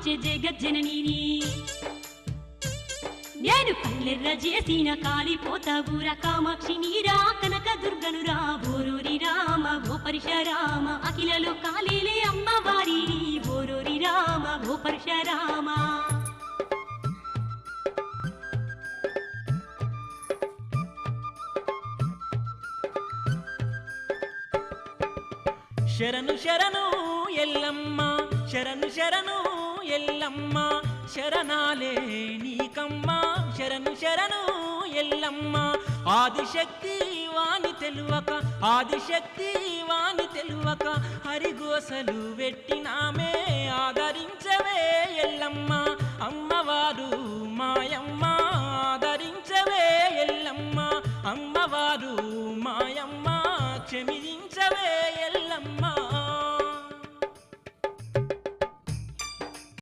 పాలించే జగజ్జనని నేను కల్లెర్ర చేసిన కాలిపోతావురా కామాక్షి నీరా కనక దుర్గనురా ఓరోరి రామ ఓ పరశురామ అఖిలలో కాలేలే అమ్మవారి ఓరోరి రామ ఓ పరశురామ శరణు శరణు ఎల్లమ్మ శరణు శరణు ఎల్లమ్మ శరణాలే నీకమ్మ శరణు శరణు ఎల్లమ్మ ఆదిశక్తి వాణి తెలువక ఆదిశక్తి వాణి తెలువక హరిగోసలు వెట్టినామే ఆదరించవే ఎల్లమ్మ అమ్మవారు మాయమ్మ